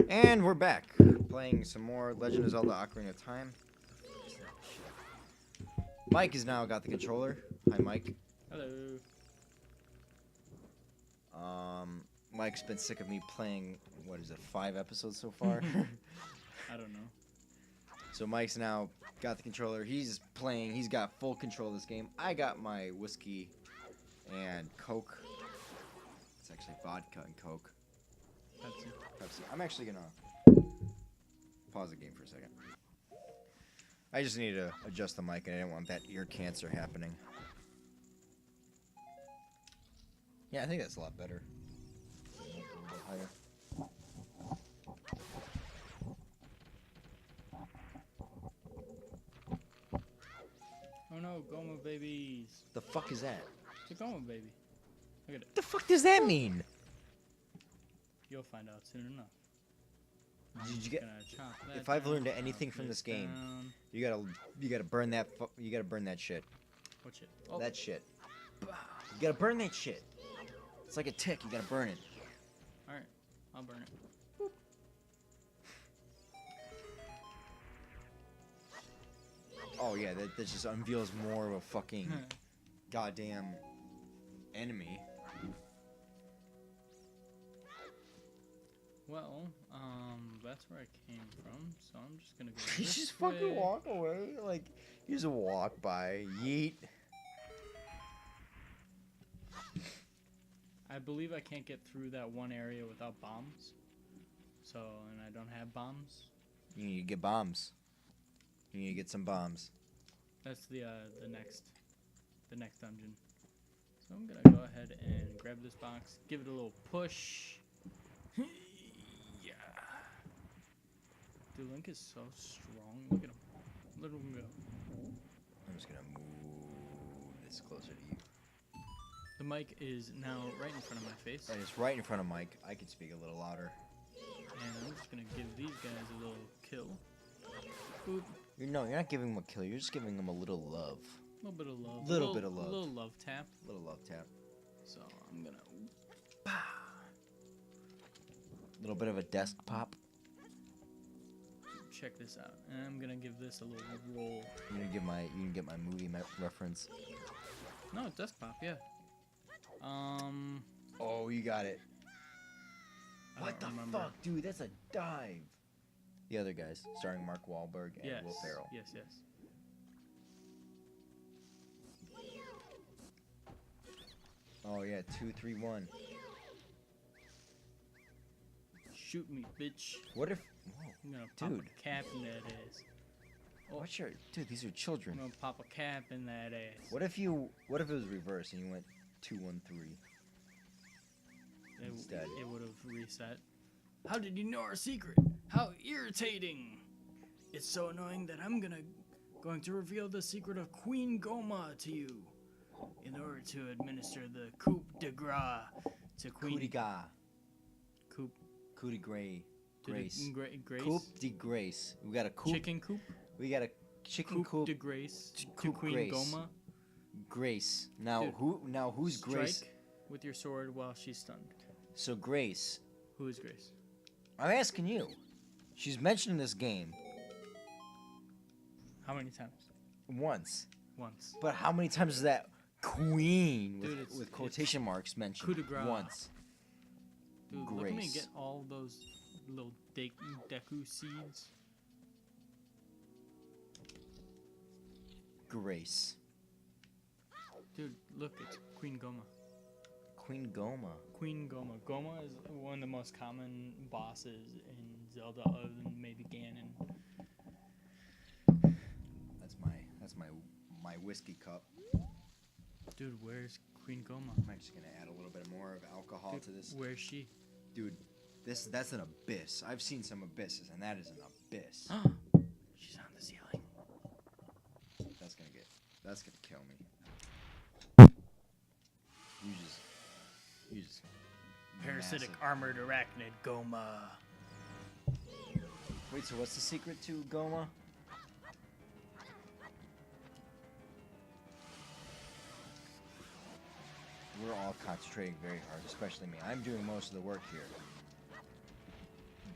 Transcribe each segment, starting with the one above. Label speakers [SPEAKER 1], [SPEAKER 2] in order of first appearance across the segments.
[SPEAKER 1] And we're back, playing some more Legend of Zelda Ocarina of Time. Mike has now got the controller. Hi, Mike.
[SPEAKER 2] Hello.
[SPEAKER 1] Mike's been sick of me playing, what is it, 5 episodes so far?
[SPEAKER 2] I don't know.
[SPEAKER 1] So Mike's now got the controller. He's playing. He's got full control of this game. I got my whiskey and Coke. It's actually vodka and Coke. Pepsi. I'm actually gonna pause the game for a second. I just need to adjust the mic, and I didn't want that ear cancer happening. Yeah, I think that's a lot better. A little bit higher.
[SPEAKER 2] Oh no, Goma babies.
[SPEAKER 1] The fuck is that?
[SPEAKER 2] It's a Goma baby. Look at it.
[SPEAKER 1] The fuck does that mean?
[SPEAKER 2] You'll find out soon enough.
[SPEAKER 1] Did you get?
[SPEAKER 2] Chop that
[SPEAKER 1] If I've
[SPEAKER 2] down,
[SPEAKER 1] learned
[SPEAKER 2] chop
[SPEAKER 1] anything from this game,
[SPEAKER 2] down.
[SPEAKER 1] you gotta burn that. You gotta burn that shit.
[SPEAKER 2] What shit? Oh.
[SPEAKER 1] That shit. You gotta burn that shit. It's like a tick. You gotta burn it.
[SPEAKER 2] Alright, I'll burn it.
[SPEAKER 1] Oh yeah, that just unveils more of a fucking goddamn enemy.
[SPEAKER 2] Well, that's where I came from, so I'm just gonna go
[SPEAKER 1] You
[SPEAKER 2] this
[SPEAKER 1] just
[SPEAKER 2] way.
[SPEAKER 1] fucking walk away. Like, you just walk by. Yeet.
[SPEAKER 2] I believe I can't get through that one area without bombs. So, and I don't have bombs.
[SPEAKER 1] You need to get bombs. You need to get some bombs.
[SPEAKER 2] That's the next dungeon. So I'm gonna go ahead and grab this box, give it a little push. Yeah. Dude, Link is so strong. Look at him. Let him go.
[SPEAKER 1] I'm just gonna move this closer to you.
[SPEAKER 2] The mic is now right in front of my face.
[SPEAKER 1] And it's right in front of Mike. I could speak a little louder.
[SPEAKER 2] And I'm just gonna give these guys a little kill. Boop.
[SPEAKER 1] You're not giving him a kill. You're just giving him a little love.
[SPEAKER 2] A little bit of love.
[SPEAKER 1] Little bit of love.
[SPEAKER 2] A little love tap.
[SPEAKER 1] Little love tap.
[SPEAKER 2] So I'm gonna.
[SPEAKER 1] Little bit of a desk pop.
[SPEAKER 2] Check this out. And I'm gonna give this a little roll.
[SPEAKER 1] You can get my movie reference.
[SPEAKER 2] No, desk pop, yeah.
[SPEAKER 1] Oh, you got it.
[SPEAKER 2] I
[SPEAKER 1] What the
[SPEAKER 2] don't remember.
[SPEAKER 1] fuck, dude? That's a dive. The other guys, starring Mark Wahlberg and
[SPEAKER 2] Yes.
[SPEAKER 1] Will Ferrell.
[SPEAKER 2] Yes.
[SPEAKER 1] Oh yeah, 2, 3, 1.
[SPEAKER 2] Shoot me, bitch.
[SPEAKER 1] What if? Whoa,
[SPEAKER 2] I'm gonna pop
[SPEAKER 1] dude.
[SPEAKER 2] a cap in that ass. Oh,
[SPEAKER 1] What's your? Dude, these are
[SPEAKER 2] I'm
[SPEAKER 1] children.
[SPEAKER 2] gonna pop a cap in that ass.
[SPEAKER 1] What if it was reversed and you went 2, 1, 3? Instead.
[SPEAKER 2] It would have reset. How did you know our secret? How irritating! It's so annoying that I'm going to reveal the secret of Queen Goma to you. In order to administer the coup de grace to Queen
[SPEAKER 1] Coup de grace.
[SPEAKER 2] Coup
[SPEAKER 1] Coup de grace. Grace.
[SPEAKER 2] Grace.
[SPEAKER 1] Coup de grace. We got a coup.
[SPEAKER 2] Chicken coop.
[SPEAKER 1] We got a chicken
[SPEAKER 2] Coup
[SPEAKER 1] coup.
[SPEAKER 2] de grace to
[SPEAKER 1] Coup
[SPEAKER 2] Queen
[SPEAKER 1] grace.
[SPEAKER 2] Goma.
[SPEAKER 1] Grace. Now
[SPEAKER 2] Dude,
[SPEAKER 1] who's Grace?
[SPEAKER 2] Strike with your sword while she's stunned.
[SPEAKER 1] So Grace.
[SPEAKER 2] Who is Grace?
[SPEAKER 1] I'm asking you. She's mentioned in this game
[SPEAKER 2] How many times?
[SPEAKER 1] once.
[SPEAKER 2] Once.
[SPEAKER 1] But how many times is that queen
[SPEAKER 2] Dude,
[SPEAKER 1] with quotation marks mentioned?
[SPEAKER 2] coup de grace.
[SPEAKER 1] Once.
[SPEAKER 2] Dude, look at me
[SPEAKER 1] Grace.
[SPEAKER 2] get all those little Deku seeds.
[SPEAKER 1] Grace.
[SPEAKER 2] Dude, look, it's Queen Goma.
[SPEAKER 1] Queen Goma.
[SPEAKER 2] Queen Goma. Goma is one of the most common bosses in Zelda, other than maybe Ganon.
[SPEAKER 1] That's my whiskey cup.
[SPEAKER 2] Dude, where's Queen Goma?
[SPEAKER 1] I'm actually gonna add a little bit more of alcohol
[SPEAKER 2] Dude,
[SPEAKER 1] to this.
[SPEAKER 2] where's she?
[SPEAKER 1] Dude, that's an abyss. I've seen some abysses, and that is an abyss.
[SPEAKER 2] She's on the ceiling.
[SPEAKER 1] That's gonna kill me. You just
[SPEAKER 2] Parasitic
[SPEAKER 1] massive.
[SPEAKER 2] armored arachnid Goma.
[SPEAKER 1] Wait, so what's the secret to Goma? We're all concentrating very hard, especially me. I'm doing most of the work here.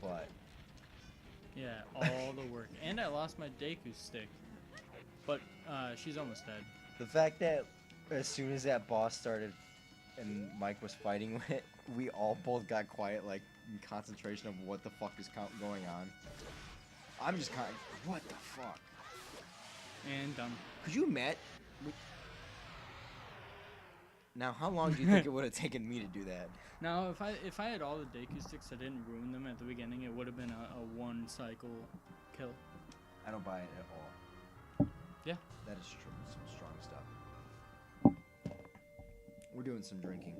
[SPEAKER 1] But
[SPEAKER 2] Yeah, all the work. And I lost my Deku stick. But she's almost dead.
[SPEAKER 1] The fact that as soon as that boss started and Mike was fighting with it, we all both got quiet, like in concentration of what the fuck is going on. I'm just kind of, what the fuck?
[SPEAKER 2] And done.
[SPEAKER 1] Could you imagine? Now, how long do you think it would have taken me to do that?
[SPEAKER 2] Now, if I had all the Deku sticks, I didn't ruin them at the beginning, it would have been a one cycle kill.
[SPEAKER 1] I don't buy it at all.
[SPEAKER 2] Yeah.
[SPEAKER 1] That is true. Some strong stuff. We're doing some drinking.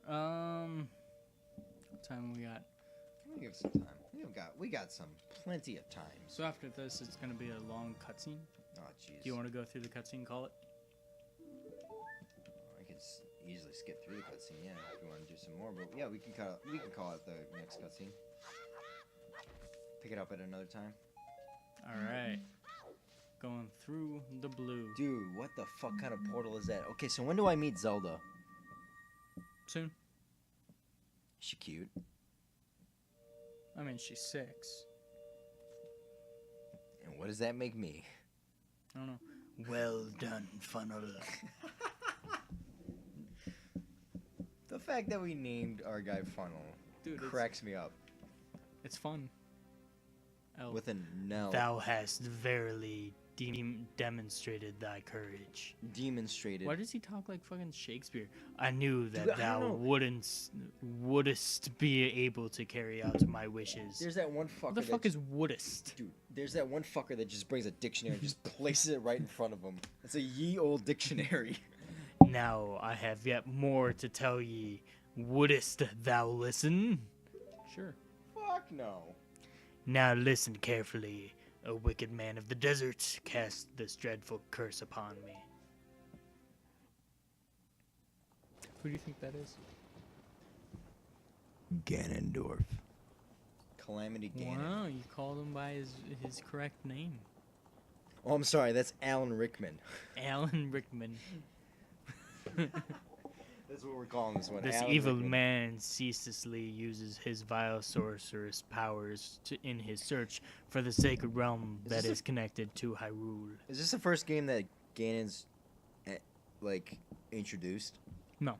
[SPEAKER 2] What time we got?
[SPEAKER 1] We give some time. We got some plenty of time.
[SPEAKER 2] So after this, it's gonna be a long cutscene.
[SPEAKER 1] Oh jeez.
[SPEAKER 2] Do you want to go through the cutscene? Call it.
[SPEAKER 1] I could easily skip through the cutscene, yeah, if you want to do some more. But yeah, we can call it the next cutscene. Pick it up at another time.
[SPEAKER 2] All right. Going through the blue.
[SPEAKER 1] Dude, what the fuck kind of portal is that? Okay, so when do I meet Zelda?
[SPEAKER 2] Soon.
[SPEAKER 1] Is she cute?
[SPEAKER 2] I mean, she's 6.
[SPEAKER 1] And what does that make me?
[SPEAKER 2] I don't know. Well done, funnel.
[SPEAKER 1] The fact that we named our guy Funnel cracks me up.
[SPEAKER 2] It's fun. Elf.
[SPEAKER 1] With an Nell.
[SPEAKER 2] Thou hast verily demonstrated thy courage.
[SPEAKER 1] Demonstrated.
[SPEAKER 2] Why does he talk like fucking Shakespeare? I knew that
[SPEAKER 1] Dude,
[SPEAKER 2] thou wouldst be able to carry out my wishes.
[SPEAKER 1] There's that one fucker.
[SPEAKER 2] What the fuck is wouldst?
[SPEAKER 1] Dude, there's that one fucker that just brings a dictionary and just places it right in front of him. It's a ye old dictionary.
[SPEAKER 2] Now I have yet more to tell ye. Wouldst thou listen? Sure.
[SPEAKER 1] Fuck no.
[SPEAKER 2] Now listen carefully. A wicked man of the desert cast this dreadful curse upon me. Who do you think that is?
[SPEAKER 1] Ganondorf. Calamity Ganon.
[SPEAKER 2] Wow, you called him by his correct name.
[SPEAKER 1] Oh, I'm sorry. That's Alan Rickman.
[SPEAKER 2] Alan Rickman.
[SPEAKER 1] That's what we're calling this one.
[SPEAKER 2] This
[SPEAKER 1] Alan
[SPEAKER 2] evil
[SPEAKER 1] Rickman.
[SPEAKER 2] man ceaselessly uses his vile sorceress powers in his search for the sacred realm that is connected to Hyrule.
[SPEAKER 1] Is this the first game that Ganon's, like, introduced?
[SPEAKER 2] No.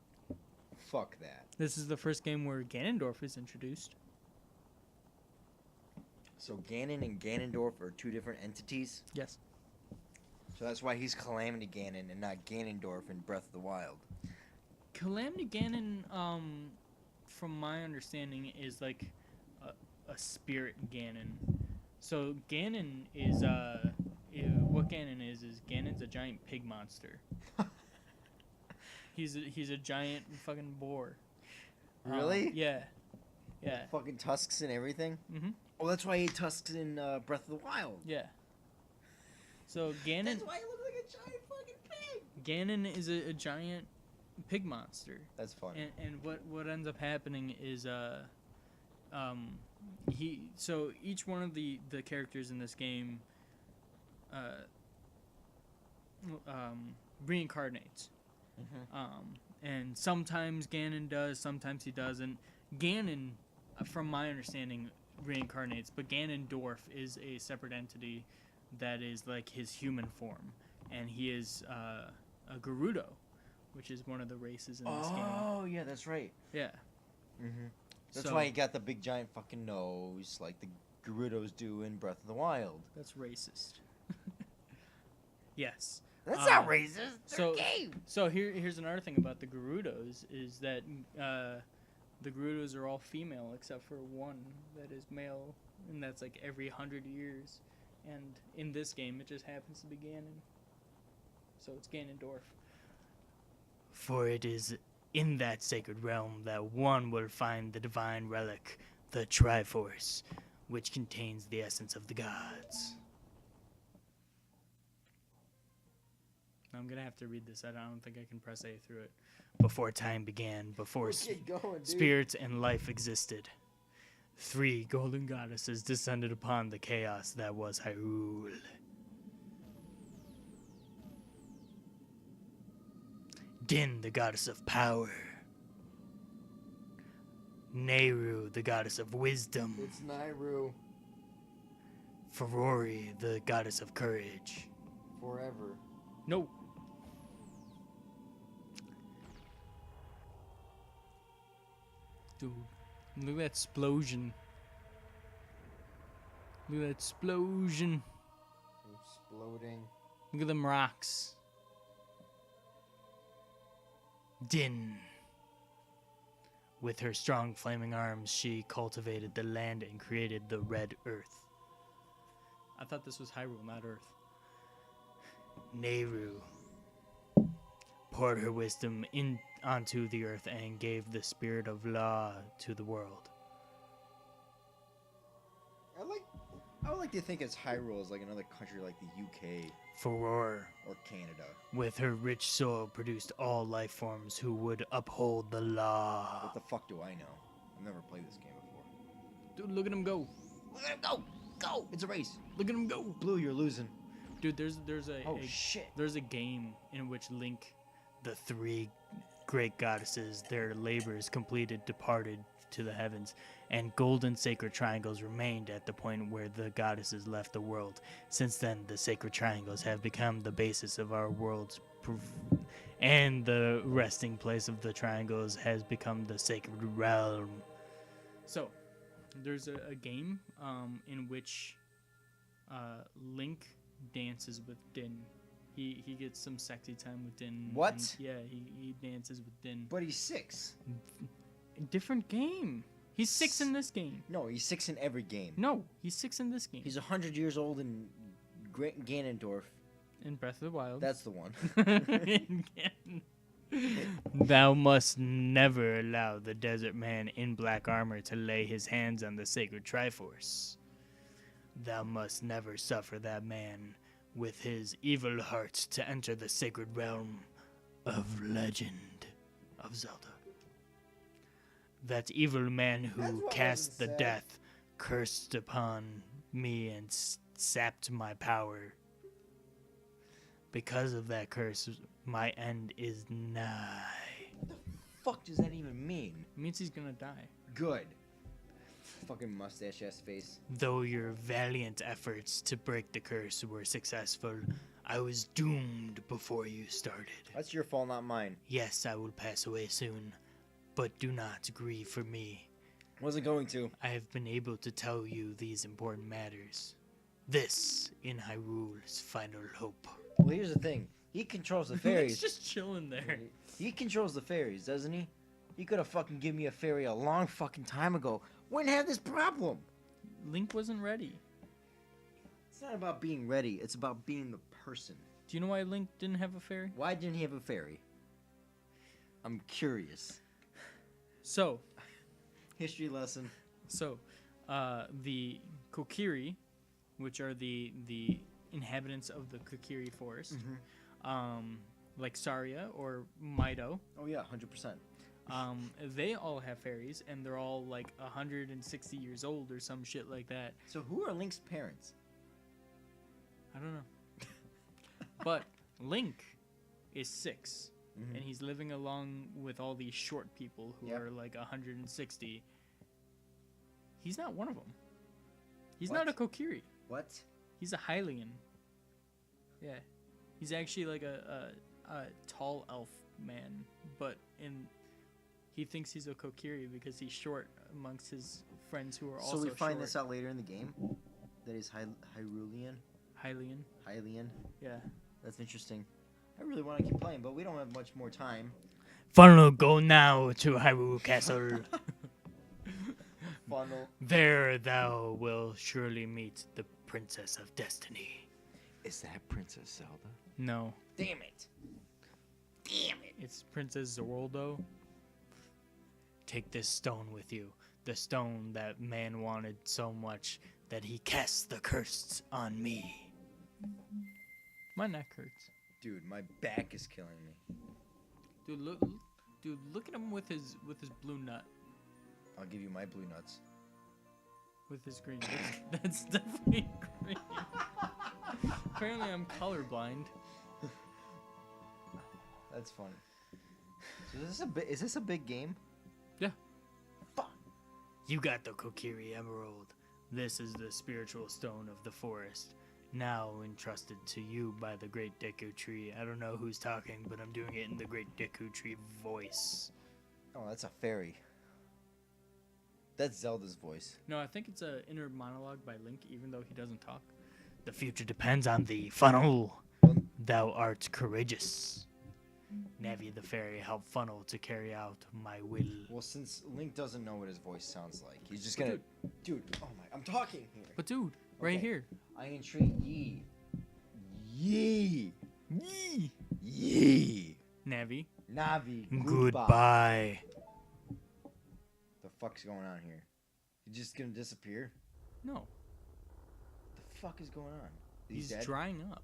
[SPEAKER 1] Fuck that.
[SPEAKER 2] This is the first game where Ganondorf is introduced.
[SPEAKER 1] So Ganon and Ganondorf are two different entities?
[SPEAKER 2] Yes.
[SPEAKER 1] So that's why he's Calamity Ganon and not Ganondorf in Breath of the Wild.
[SPEAKER 2] Calamity Ganon, from my understanding, is like a spirit Ganon. So Ganon is what Ganon is Ganon's a giant pig monster. He's a giant fucking boar.
[SPEAKER 1] Really?
[SPEAKER 2] Yeah. Yeah.
[SPEAKER 1] Fucking tusks and everything?
[SPEAKER 2] Mhm.
[SPEAKER 1] Oh, that's why he ate tusks in Breath of the Wild.
[SPEAKER 2] Yeah. So Ganon.
[SPEAKER 1] That's why he looks like a giant fucking pig.
[SPEAKER 2] Ganon is a giant pig monster.
[SPEAKER 1] That's funny.
[SPEAKER 2] And what ends up happening is so each one of the characters in this game reincarnates. And sometimes Ganon does, sometimes he doesn't. Ganon, from my understanding, reincarnates, but Ganondorf is a separate entity that is like his human form, and he is a Gerudo, which is one of the races in this game.
[SPEAKER 1] Oh, yeah, that's right.
[SPEAKER 2] Yeah.
[SPEAKER 1] That's
[SPEAKER 2] So-
[SPEAKER 1] why he got the big giant fucking nose, like the Gerudos do in Breath of the Wild.
[SPEAKER 2] That's racist. Yes.
[SPEAKER 1] That's not racist.
[SPEAKER 2] So here's another thing about the Gerudos is that the Gerudos are all female except for one that is male, and that's like every 100 years. And in this game, it just happens to be Ganon. So it's Ganondorf. For it is in that sacred realm that one will find the divine relic, the Triforce, which contains the essence of the gods. I'm gonna have to read this. I don't think I can press A through it. Before time began, before spirits and life existed, 3 golden goddesses descended upon the chaos that was Hyrule. Din, the goddess of power. Nehru, the goddess of wisdom.
[SPEAKER 1] It's Nairu.
[SPEAKER 2] Ferrari, the goddess of courage.
[SPEAKER 1] Forever.
[SPEAKER 2] No. Dude, look at that explosion. Look at that explosion.
[SPEAKER 1] Exploding.
[SPEAKER 2] Look at them rocks. Din. With her strong flaming arms, she cultivated the land and created the red earth. I thought this was Hyrule, not Earth. Nehru poured her wisdom onto the earth and gave the spirit of law to the world.
[SPEAKER 1] I would like to think it's Hyrule is like another country like the UK
[SPEAKER 2] Furore,
[SPEAKER 1] or Canada.
[SPEAKER 2] with her rich soil, produced all life forms who would uphold the law.
[SPEAKER 1] What the fuck do I know? I've never played this game before.
[SPEAKER 2] Dude, look at him go.
[SPEAKER 1] Look at him go! Go! It's a race.
[SPEAKER 2] Look at him go.
[SPEAKER 1] Blue, you're losing.
[SPEAKER 2] Dude, there's
[SPEAKER 1] Shit.
[SPEAKER 2] There's a game in which Link, the three great goddesses, their labors completed, departed to the heavens, and golden sacred triangles remained at the point where the goddesses left the world. Since then, the sacred triangles have become the basis of our world's and the resting place of the triangles has become the sacred realm. So, there's a game in which Link dances with Din. He gets some sexy time with Din.
[SPEAKER 1] What?
[SPEAKER 2] And, yeah, he dances with Din.
[SPEAKER 1] But he's 6.
[SPEAKER 2] Different game. He's 6 in this game.
[SPEAKER 1] No, he's 6 in every game.
[SPEAKER 2] No, he's 6 in this game.
[SPEAKER 1] He's 100 years old in Ganondorf.
[SPEAKER 2] In Breath of the Wild.
[SPEAKER 1] That's the one.
[SPEAKER 2] Thou must never allow the desert man in black armor to lay his hands on the sacred Triforce. Thou must never suffer that man with his evil heart to enter the sacred realm of legend of Zelda. That evil man who cast the death cursed upon me and sapped my power. Because of that curse, my end is nigh.
[SPEAKER 1] What the fuck does that even mean?
[SPEAKER 2] It means he's gonna die.
[SPEAKER 1] Good. Fucking mustache ass face.
[SPEAKER 2] Though your valiant efforts to break the curse were successful, I was doomed before you started.
[SPEAKER 1] That's your fault, not mine.
[SPEAKER 2] Yes, I will pass away soon, but do not grieve for me.
[SPEAKER 1] Wasn't going to.
[SPEAKER 2] I have been able to tell you these important matters. This in Hyrule's final hope.
[SPEAKER 1] Well, here's the thing. He controls the fairies.
[SPEAKER 2] He's just chilling there.
[SPEAKER 1] He controls the fairies, doesn't he? He could have fucking given me a fairy a long fucking time ago. Wouldn't have this problem.
[SPEAKER 2] Link wasn't ready.
[SPEAKER 1] It's not about being ready. It's about being the person.
[SPEAKER 2] Do you know why Link didn't have a fairy?
[SPEAKER 1] Why didn't he have a fairy? I'm curious.
[SPEAKER 2] So,
[SPEAKER 1] History lesson.
[SPEAKER 2] So, the Kokiri, which are the inhabitants of the Kokiri forest, like Saria or Mido,
[SPEAKER 1] Oh yeah, 100%.
[SPEAKER 2] they all have fairies, and they're all like 160 years old or some shit like that.
[SPEAKER 1] So who are Link's parents?
[SPEAKER 2] I don't know. But Link is 6, and he's living along with all these short people who are like 160. He's not one of them. He's not a Kokiri.
[SPEAKER 1] What?
[SPEAKER 2] He's a Hylian. Yeah. He's actually like a tall elf man, but he thinks he's a Kokiri because he's short amongst his friends who are also
[SPEAKER 1] So we find
[SPEAKER 2] short.
[SPEAKER 1] this out later in the game? That is Hyrulean?
[SPEAKER 2] Hylian.
[SPEAKER 1] Hylian?
[SPEAKER 2] Yeah.
[SPEAKER 1] That's interesting. I really want to keep playing, but we don't have much more time.
[SPEAKER 2] Funnel, go now to Hyrule Castle.
[SPEAKER 1] Funnel.
[SPEAKER 2] There thou will surely meet the Princess of Destiny.
[SPEAKER 1] Is that Princess Zelda?
[SPEAKER 2] No.
[SPEAKER 1] Damn it. Damn it.
[SPEAKER 2] It's Princess Zoroldo. Take this stone with you. The stone that man wanted so much that he cast the curse on me. My neck hurts.
[SPEAKER 1] Dude, my back is killing me.
[SPEAKER 2] Dude, look at him with his blue nut.
[SPEAKER 1] I'll give you my blue nuts.
[SPEAKER 2] With his green. That's definitely green. Apparently I'm colorblind.
[SPEAKER 1] That's funny. So is this a big game?
[SPEAKER 2] Yeah.
[SPEAKER 1] Fuck.
[SPEAKER 2] You got the Kokiri Emerald. This is the spiritual stone of the forest, now entrusted to you by the Great Deku Tree. I don't know who's talking, but I'm doing it in the Great Deku Tree voice.
[SPEAKER 1] Oh, that's a fairy. That's Zelda's voice.
[SPEAKER 2] No, I think it's an inner monologue by Link, even though he doesn't talk. The future depends on thee, Funnel. Thou art courageous. Navi the fairy help Funnel to carry out my will.
[SPEAKER 1] Well, since Link doesn't know what his voice sounds like, he's just gonna... Dude, oh my... I'm talking here.
[SPEAKER 2] But dude, right here.
[SPEAKER 1] I entreat ye. Ye.
[SPEAKER 2] Yee.
[SPEAKER 1] Ye.
[SPEAKER 2] Navi.
[SPEAKER 1] Navi.
[SPEAKER 2] Goodbye.
[SPEAKER 1] The fuck's going on here? You just gonna disappear?
[SPEAKER 2] No.
[SPEAKER 1] The fuck is going on?
[SPEAKER 2] He's
[SPEAKER 1] dead?
[SPEAKER 2] drying up.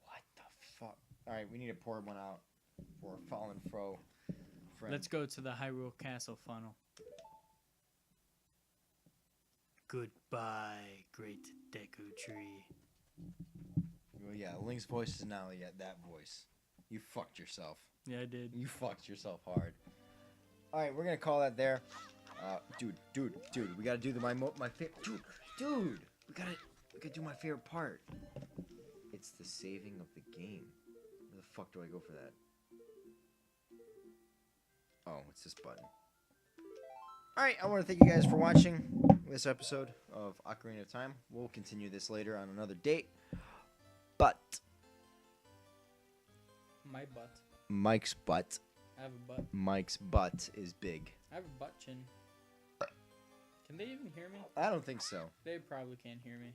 [SPEAKER 1] What the fuck? Alright, we need to pour one out for a fallen friend.
[SPEAKER 2] Let's go to the Hyrule Castle, Funnel. Goodbye, Great Deku Tree.
[SPEAKER 1] Well, yeah, Link's voice is now that voice. You fucked yourself.
[SPEAKER 2] Yeah, I did.
[SPEAKER 1] You fucked yourself hard. Alright, we're gonna call that there. Dude, we gotta do my favorite. Dude, we gotta do my favorite part. It's the saving of the game. Where the fuck do I go for that? Oh, it's this button. Alright, I want to thank you guys for watching this episode of Ocarina of Time. We'll continue this later on another date. But
[SPEAKER 2] My butt.
[SPEAKER 1] Mike's butt.
[SPEAKER 2] I have a butt.
[SPEAKER 1] Mike's butt is big.
[SPEAKER 2] I have a butt chin. Can they even hear me?
[SPEAKER 1] I don't think so.
[SPEAKER 2] They probably can't hear me.